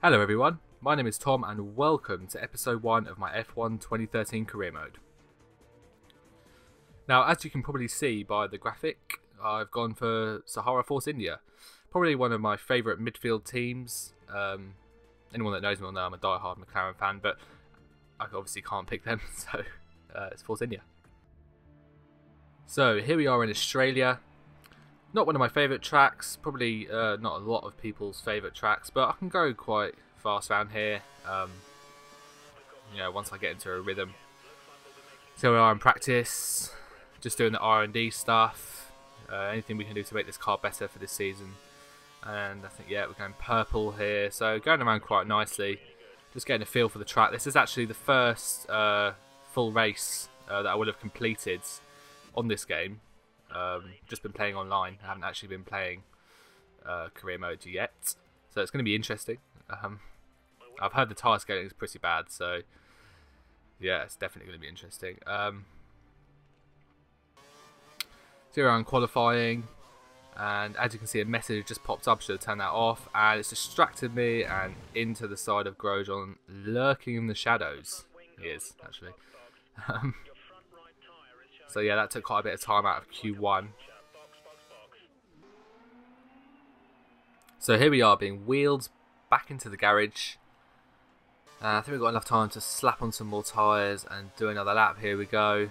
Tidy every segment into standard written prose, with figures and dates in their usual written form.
Hello everyone, my name is Tom and welcome to episode 1 of my F1 2013 career mode. Now, as you can probably see by the graphic, I've gone for Sahara Force India. Probably one of my favourite midfield teams. Anyone that knows me will know I'm a die-hard McLaren fan, but I obviously can't pick them, so it's Force India. So here we are in Australia. Not one of my favourite tracks, probably not a lot of people's favourite tracks, but I can go quite fast around here, once I get into a rhythm. So we are in practice, just doing the R&D stuff, anything we can do to make this car better for this season. And I think, we're going purple here, so going around quite nicely, just getting a feel for the track. This is actually the first full race that I would have completed on this game. Just been playing online. I haven't actually been playing career mode yet, so it's going to be interesting. I've heard the tyre scaling is pretty bad, so yeah, it's definitely going to be interesting. So we're on qualifying, and as you can see, a message just popped up. Should have turned that off, and it's distracted me and into the side of Grosjean, lurking in the shadows. He is actually. So yeah, that took quite a bit of time out of Q1. So here we are being wheeled back into the garage. I think we've got enough time to slap on some more tyres and do another lap. Here we go.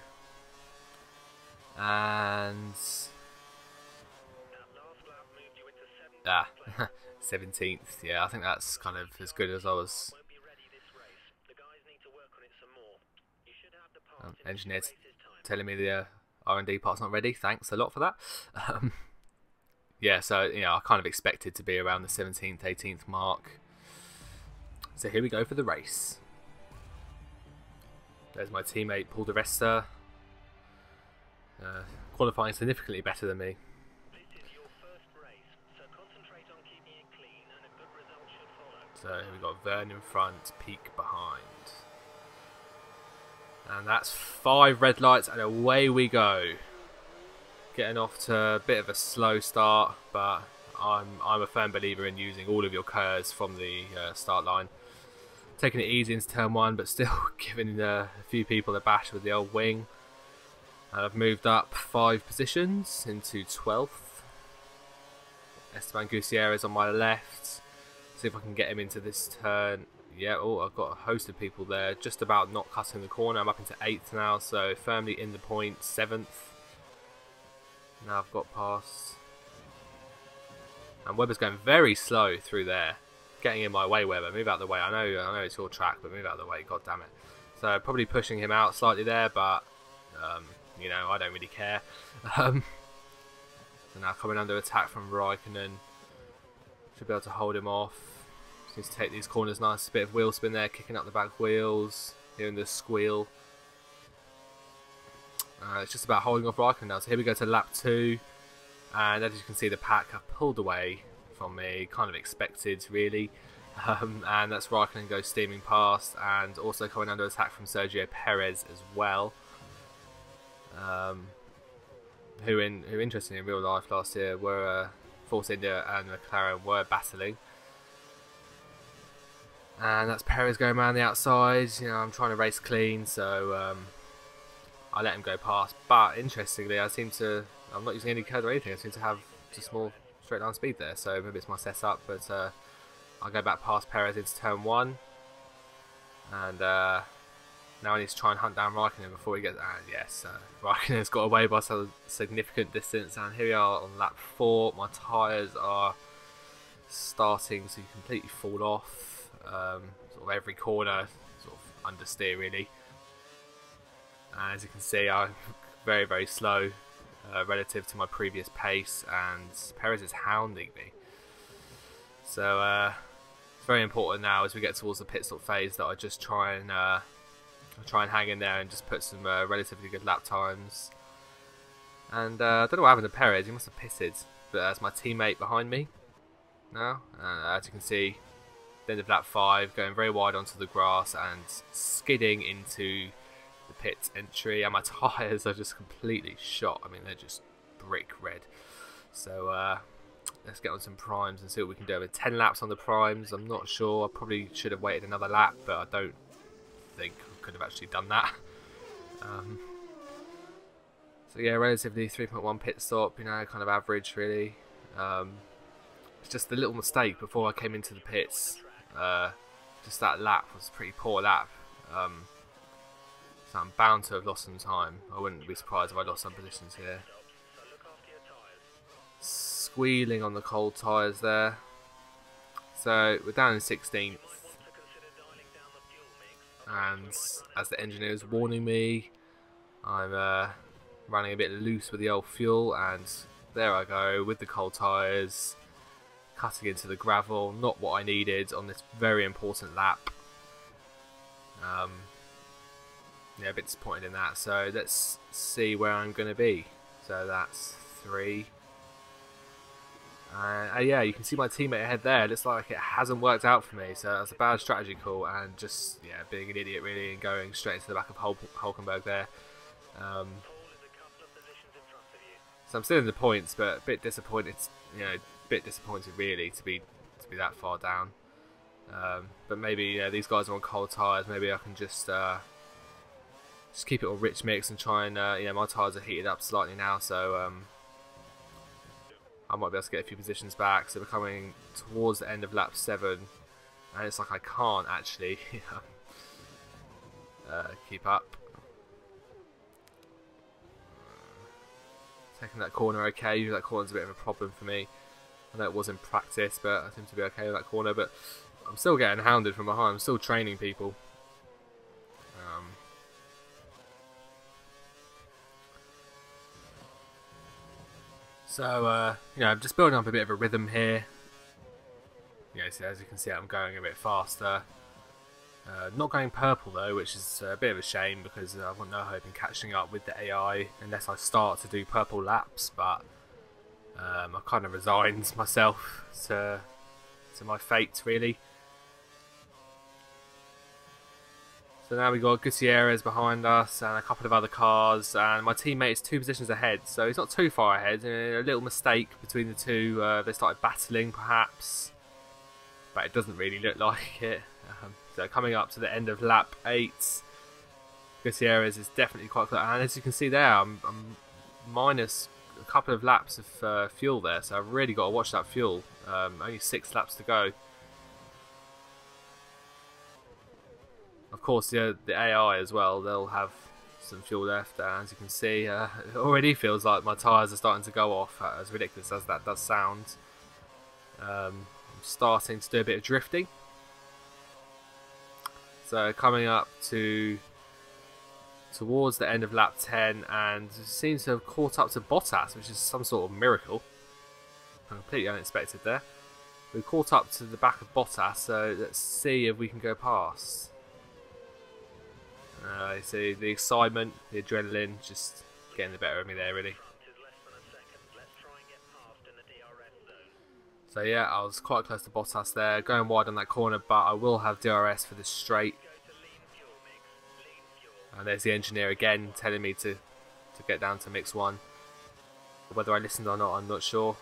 And 17th. Yeah, I think that's kind of as good as I was. Engineers telling me the R&D part's not ready. Thanks a lot for that. Yeah, so I kind of expected to be around the 17th, 18th mark. So here we go for the race. There's my teammate Paul de Resta, qualifying significantly better than me. So here we've got Vern in front, Peak behind. And that's 5 red lights and away we go. Getting off to a bit of a slow start, but I'm a firm believer in using all of your curves from the start line. Taking it easy into turn 1, but still giving a few people a bash with the old wing. And I've moved up 5 positions into 12th. Esteban Gutierrez on my left. See if I can get him into this turn. Yeah, I've got a host of people there, just about not cutting the corner. I'm up into 8th now, so firmly in the point, 7th. Now I've got past. And Webber's going very slow through there. Getting in my way, Webber. Move out the way. I know it's your track, but move out the way, god damn it. So probably pushing him out slightly there, but, I don't really care. So now coming under attack from Raikkonen. Should be able to hold him off. Just take these corners nice. Bit of wheel spin there, kicking up the back wheels. Hearing the squeal. It's just about holding off Raikkonen now. So here we go to lap 2. And as you can see, the pack have pulled away from me. Kind of expected, really. And that's Raikkonen goes steaming past. And also coming under attack from Sergio Perez as well. Who interestingly in real life last year were Force India and McLaren were battling. And that's Perez going around the outside. I'm trying to race clean, so I let him go past. But interestingly, I'm not using any code or anything. I seem to have just more straight line speed there. So maybe it's my setup, but I'll go back past Perez into turn 1. And now I need to try and hunt down Raikkonen before he gets. Yes, Raikkonen's got away by some significant distance. And here we are on lap 4. My tyres are starting to completely fall off. Sort of every corner, sort of understeer really. And as you can see, I'm very, very slow relative to my previous pace, and Perez is hounding me. So it's very important now as we get towards the pit stop phase that I just try and hang in there and just put some relatively good lap times. And I don't know what happened to Perez. He must have pitted, but that's my teammate behind me now. As you can see, the end of lap 5, going very wide onto the grass and skidding into the pit entry. And my tyres are just completely shot. I mean, they're just brick red. So let's get on some primes and see what we can do. With 10 laps on the primes, I'm not sure. I probably should have waited another lap, but I don't think I could have actually done that. So yeah, relatively 3.1 pit stop, you know, kind of average really. It's just the little mistake before I came into the pits. Just that lap was a pretty poor lap. So I'm bound to have lost some time. I wouldn't be surprised if I lost some positions here. Squealing on the cold tyres there. So we're down in 16th. And as the engineer is warning me, I'm running a bit loose with the old fuel, and there I go with the cold tyres, cutting into the gravel. Not what I needed on this very important lap. Yeah, a bit disappointed in that. So let's see where I'm going to be. So that's 3. Yeah, you can see my teammate ahead there. It looks like it hasn't worked out for me, so that's a bad strategy call, and just, yeah, being an idiot really and going straight into the back of Hulkenberg there. So I'm still in the points, but a bit disappointed. You know, a bit disappointed really to be that far down. But maybe, you know, these guys are on cold tyres. Maybe I can just keep it all rich mix and try and you know, my tyres are heated up slightly now, so I might be able to get a few positions back. So we're coming towards the end of lap 7, and it's like I can't actually keep up. Taking that corner okay. Usually that corner's a bit of a problem for me. I know it was in practice, but I seem to be okay with that corner. But I'm still getting hounded from behind. I'm still training people. So, you know, I'm just building up a bit of a rhythm here. You know, so as you can see, I'm going a bit faster. Not going purple though, which is a bit of a shame because I've got no hope in catching up with the AI unless I start to do purple laps. But I kind of resigned myself to my fate, really. So now we've got Gutierrez behind us and a couple of other cars, and my teammate is 2 positions ahead, so he's not too far ahead. A little mistake between the two, they started battling perhaps, but it doesn't really look like it. So coming up to the end of lap 8, Gutierrez is definitely quite close, and as you can see there, I'm minus a couple of laps of fuel there, so I've really got to watch that fuel. Only 6 laps to go. Of course, the AI as well, they'll have some fuel left, and as you can see, it already feels like my tyres are starting to go off, as ridiculous as that does sound. I'm starting to do a bit of drifting. So coming up towards the end of lap 10, and seems to have caught up to Bottas, which is some sort of miracle. Completely unexpected there. We caught up to the back of Bottas, so let's see if we can go past. You see the excitement, the adrenaline, just getting the better of me there, really. So yeah, I was quite close to Bottas there, going wide on that corner, but I will have DRS for this straight. And there's the engineer again telling me to get down to mix 1. Whether I listened or not, I'm not sure.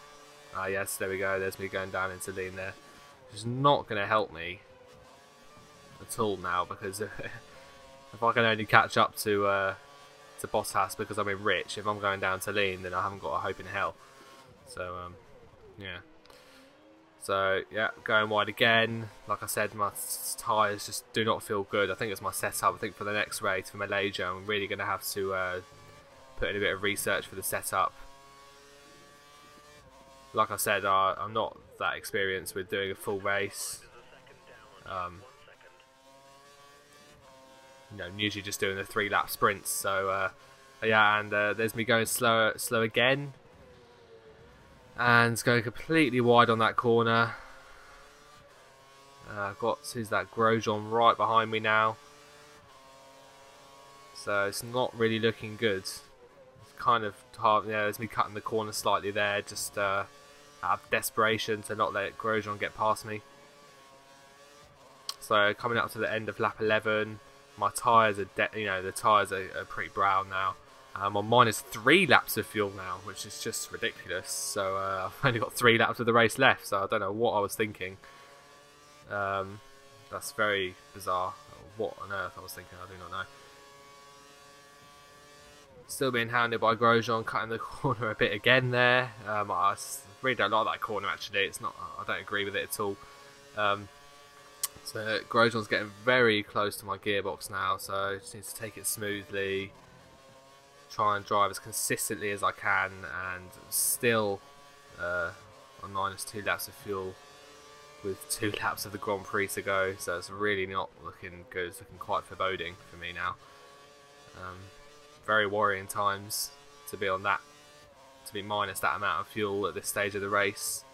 Yes, there we go, there's me going down into lean there. Which is not going to help me at all now, because if I can only catch up to Bottas because I'm in rich, if I'm going down to lean, then I haven't got a hope in hell. So, yeah. So, yeah, going wide again. Like I said, my tyres just do not feel good. I think it's my setup. I think for the next race, for Malaysia, I'm really going to have to put in a bit of research for the setup. Like I said, I'm not that experienced with doing a full race. You know, usually just doing the 3-lap sprints. So yeah, and there's me going slow again, and it's going completely wide on that corner. I've got, who's that, Grosjean right behind me now. So it's not really looking good. It's kind of hard. Yeah, there's me cutting the corner slightly there, just out of desperation to not let Grosjean get past me. So coming up to the end of lap 11. My tyres are, the tyres are pretty brown now. I'm on -3 laps of fuel now, which is just ridiculous. So I've only got 3 laps of the race left, so I don't know what I was thinking. That's very bizarre. What on earth I was thinking, I do not know. Still being hounded by Grosjean, cutting the corner a bit again there. I really don't like that corner actually. It's not. I don't agree with it at all. So Grosjean's getting very close to my gearbox now, so I just need to take it smoothly. Try and drive as consistently as I can, and still on -2 laps of fuel with 2 laps of the Grand Prix to go, so it's really not looking good. It's looking quite foreboding for me now. Very worrying times to be on that, to be minus that amount of fuel at this stage of the race.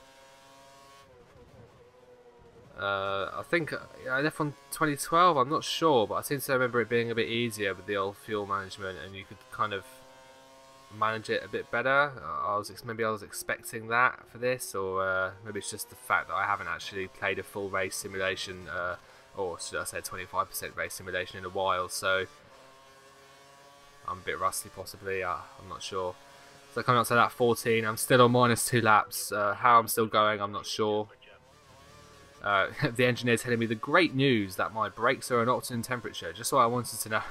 I think I left on 2012, I'm not sure, but I seem to remember it being a bit easier with the old fuel management, and you could kind of manage it a bit better. Maybe I was expecting that for this, or maybe it's just the fact that I haven't actually played a full race simulation, or should I say 25% race simulation in a while, so I'm a bit rusty possibly, I'm not sure. So coming up to lap 14, I'm still on -2 laps. How I'm still going, I'm not sure. The engineer telling me the great news that my brakes are an optimum temperature, just what I wanted to know.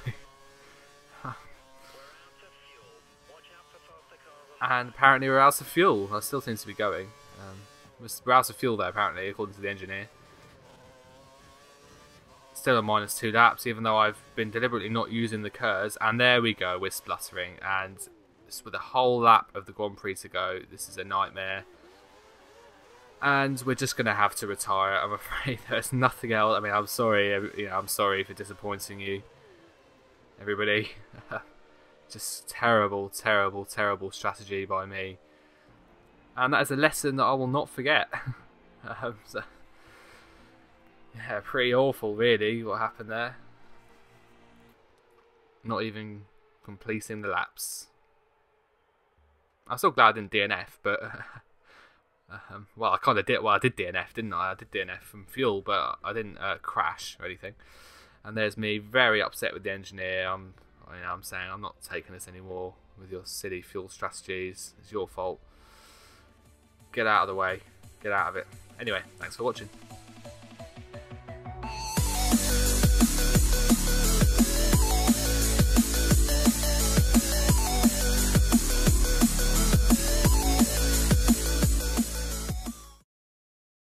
And apparently we're out of fuel. I still seem to be going. We're out of fuel there apparently, according to the engineer. Still on -2 laps, even though I've been deliberately not using the KERS. And there we go, we're spluttering. And with a whole lap of the Grand Prix to go, this is a nightmare. And we're just going to have to retire, I'm afraid. There's nothing else. I mean, I'm sorry, I'm sorry for disappointing you, everybody. Just terrible, terrible, terrible strategy by me. And that is a lesson that I will not forget. So, yeah, pretty awful, really, what happened there. Not even completing the laps. I'm still glad I didn't DNF, but... well, I kind of did. Well, I did DNF, didn't I? I did DNF from fuel, but I didn't crash or anything. And there's me very upset with the engineer. I'm saying I'm not taking this anymore with your silly fuel strategies. It's your fault. Get out of the way. Get out of it. Anyway, thanks for watching.